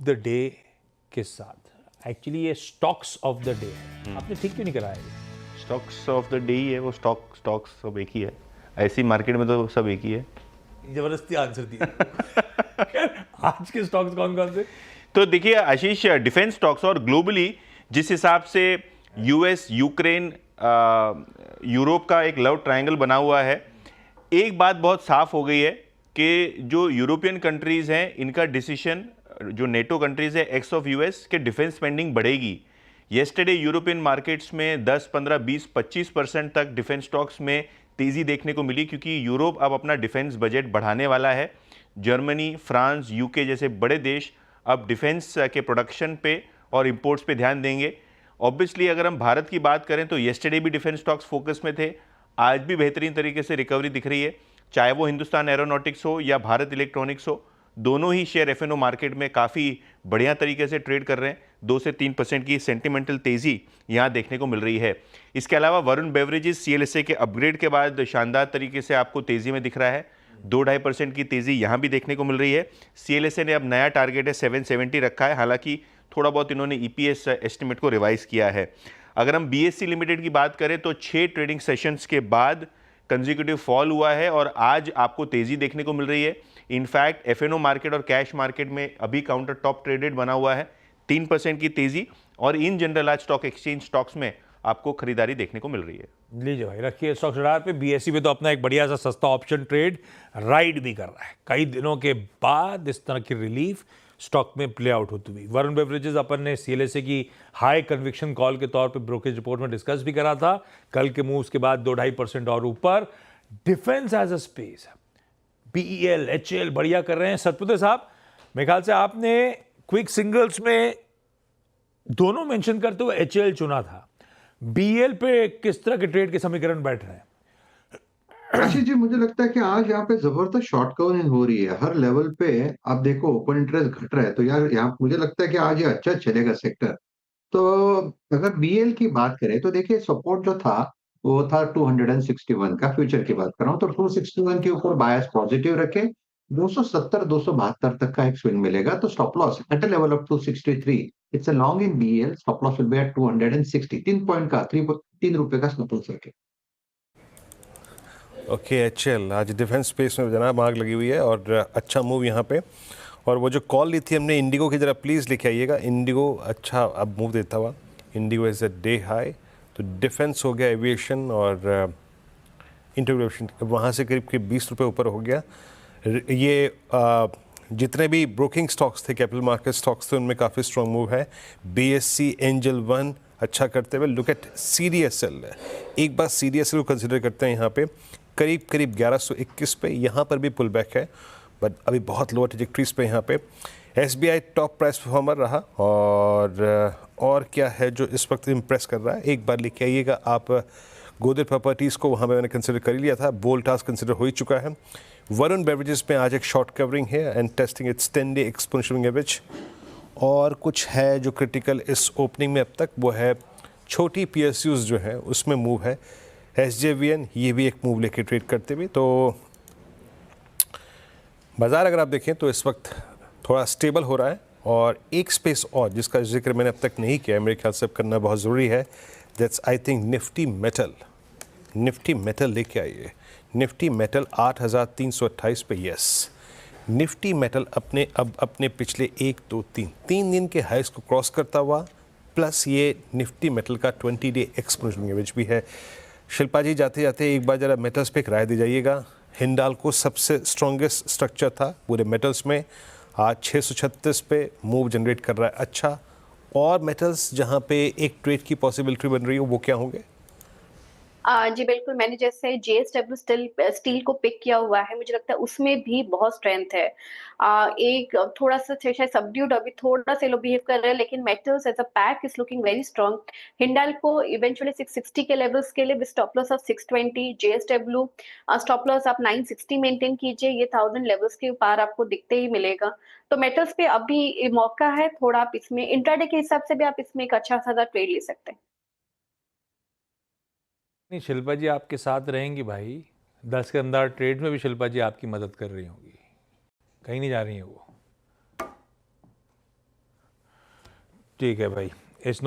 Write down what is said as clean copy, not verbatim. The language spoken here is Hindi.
द डे के साथ। एक्चुअली ये स्टॉक्स ऑफ द डे है, आपने ठीक क्यों नहीं कराया ये? स्टॉक्स ऑफ द डे ही है वो, स्टॉक्स सब एक ही है, ऐसी मार्केट में तो सब एक ही है। जबरदस्ती आंसर दिया। आज के स्टॉक्स कौन कौन से? तो देखिए आशीष, डिफेंस स्टॉक्स और ग्लोबली जिस हिसाब से यूएस, यूक्रेन, यूरोप का एक लव ट्रायंगल बना हुआ है, एक बात बहुत साफ हो गई है कि जो यूरोपियन कंट्रीज हैं इनका डिसीजन, जो नेटो कंट्रीज है एक्स ऑफ यूएस, के डिफेंस स्पेंडिंग बढ़ेगी। येस्टरडे यूरोपियन मार्केट्स में 10, 15, 20, 25% तक डिफेंस स्टॉक्स में तेजी देखने को मिली, क्योंकि यूरोप अब अपना डिफेंस बजट बढ़ाने वाला है। जर्मनी, फ्रांस, यूके जैसे बड़े देश अब डिफेंस के प्रोडक्शन पे और इंपोर्ट्स पे ध्यान देंगे। ऑब्वियसली अगर हम भारत की बात करें तो येस्टरडे भी डिफेंस स्टॉक्स फोकस में थे, आज भी बेहतरीन तरीके से रिकवरी दिख रही है, चाहे वो हिंदुस्तान एरोनॉटिक्स हो या भारत इलेक्ट्रॉनिक्स हो। दोनों ही शेयर एफएनओ मार्केट में काफ़ी बढ़िया तरीके से ट्रेड कर रहे हैं। 2 से 3% की सेंटिमेंटल तेज़ी यहाँ देखने को मिल रही है। इसके अलावा वरुण बेवरेजेस सीएलएसए के अपग्रेड के बाद शानदार तरीके से आपको तेज़ी में दिख रहा है, 2-2.5% की तेज़ी यहाँ भी देखने को मिल रही है। सीएलएसए ने अब नया टारगेट है 770 रखा है, हालांकि थोड़ा बहुत इन्होंने ईपीएस एस्टिमेट को रिवाइज किया है। अगर हम बीएससी लिमिटेड की बात करें तो 6 ट्रेडिंग सेशंस के बाद कंसेक्यूटिव फॉल हुआ है और आज आपको तेजी देखने को मिल रही है। इनफैक्ट एफएनओ मार्केट और कैश मार्केट में अभी काउंटर टॉप ट्रेडेड बना हुआ है, 3% की तेजी, और इन जनरल आज स्टॉक एक्सचेंज स्टॉक्स में आपको खरीदारी देखने को मिल रही है। लीजिए भाई, रखिए स्टॉक्स रडार पे। बीएससी पे तो अपना एक बढ़िया सा सस्ता ऑप्शन ट्रेड राइड भी कर रहा है। कई दिनों के बाद इस तरह की रिलीफ स्टॉक में प्ले आउट होती हुई। वरुण बेवरेजेस अपन ने सीएलएसए की हाई कन्विक्शन कॉल के तौर पे ब्रोकरेज रिपोर्ट में डिस्कस भी करा था। कल के मूव्स के बाद 2-2.5% और ऊपर। Defence as a space, BEL, HAL बढ़िया कर रहे हैं। सतपुते साहब, मेरे ख्याल से आपने क्विक सिंगल्स में दोनों मेंशन करते हुए एचएल चुना था। बीएल पे किस तरह के ट्रेड के समीकरण बैठ रहे हैं? आशीष जी, मुझे लगता है कि आज यहाँ पे जबरदस्त शॉर्ट कवरिंग हो रही है हर लेवल पे। आप देखो ओपन इंटरेस्ट घट रहा है, तो यार यहाँ मुझे लगता है कि आज ये अच्छा चलेगा सेक्टर। तो अगर बीएल की बात करें तो देखिए सपोर्ट जो था वो था 261 का, फ्यूचर की बात कर रहा हूँ, तो 261 के ऊपर बायस पॉजिटिव रखे। 270 272 तक का एक स्विंग मिलेगा, तो stop loss at a level of 263। It's a long in BEL, stop loss will be at 260। 3 point का 3 रुपए का स्टॉप लॉस रखे। ओके, एचएल आज डिफेंस स्पेस में जनाब आग लगी हुई है और अच्छा मूव यहाँ पे। और वो जो कॉल ली थी हमने इंडिगो की, जरा प्लीज़ लिखे आइएगा। इंडिगो अच्छा अब मूव देता हुआ, Indigo is a day high. तो डिफेंस हो गया, एविएशन और इंटीग्रेशन वहाँ से करीब करीब 20 रुपये ऊपर हो गया। ये जितने भी ब्रोकिंग स्टॉक्स थे, कैपिटल मार्केट स्टॉक्स थे, उनमें काफ़ी स्ट्रॉन्ग मूव है। बीएससी, एंजल वन अच्छा करते हुए। लुक एट सीडीएसएल, एक बार सीडीएसएल को कंसिडर करते हैं यहाँ पे करीब करीब 1121 पे, यहाँ पर भी पुल बैक है बट अभी बहुत लोअर ट्रैजेक्टरीज पे यहाँ पे। एसबीआई टॉप प्राइस परफॉर्मर रहा। और क्या है जो इस वक्त इम्प्रेस कर रहा है, एक बार लिख के आइएगा आप। गोदर प्रॉपर्टीज़ को वहाँ पे मैंने कंसिडर कर लिया था, बोल्टास कंसिडर हो ही चुका है। वरुण बेवरेजेस में आज एक शॉर्ट कवरिंग है एंड टेस्टिंग इट्स 10-डे एक्सपोनेंशियल एवरेज। और कुछ है जो क्रिटिकल इस ओपनिंग में अब तक, वो है छोटी पीएसयूज़ जो है उसमें मूव है। एसजेवीएन ये भी एक मूव लेके ट्रेड करते हुए। तो बाज़ार अगर आप देखें तो इस वक्त थोड़ा स्टेबल हो रहा है। और एक स्पेस और जिसका जिक्र मैंने अब तक नहीं किया, मेरे ख्याल से अब करना बहुत ज़रूरी है, that's I think Nifty metal. Nifty metal लेके आइए। निफ्टी मेटल 8,328 पे, यस। निफ्टी मेटल अपने पिछले 1, 2, 3 दिन के हाइस को क्रॉस करता हुआ, प्लस ये निफ्टी मेटल का 20-डे एक्सपोनेंशियल एवरेज भी है। शिल्पा जी जाते जाते एक बार ज़रा मेटल्स पे एक राय दी जाइएगा। हिंडाल्को सबसे स्ट्रॉन्गेस्ट स्ट्रक्चर था पूरे मेटल्स में, आज 636 पे मूव जनरेट कर रहा है अच्छा। और मेटल्स जहाँ पे एक ट्रेड की पॉसिबिलिटी बन रही है वो क्या होंगे? जी बिल्कुल, मैंने जैसे जेएसडब्ल्यू स्टील को पिक किया हुआ है, मुझे लगता है उसमें भी बहुत स्ट्रेंथ है। एक थोड़ा-सा शायद सबड्यूड अभी थोड़ा-सा लो बिहेव कर रहे हैं, लेकिन metals as a pack is looking very strong. Hindalco eventually 660 के लेवल्स के लिए with stop loss of 620। JSW stop loss आप 960 मेंटेन कीजिए, ये 1000 लेवल्स के पार आपको दिखते ही मिलेगा। तो मेटल्स पे अभी मौका है थोड़ा, आप इसमें इंट्राडे के हिसाब से भी आप इसमें एक अच्छा-खासा ट्रेड ले सकते हैं। नहीं, शिल्पा जी आपके साथ रहेंगी भाई। 10 के अंदर ट्रेड में भी शिल्पा जी आपकी मदद कर रही होंगी, कहीं नहीं जा रही हैं वो। ठीक है भाई, इस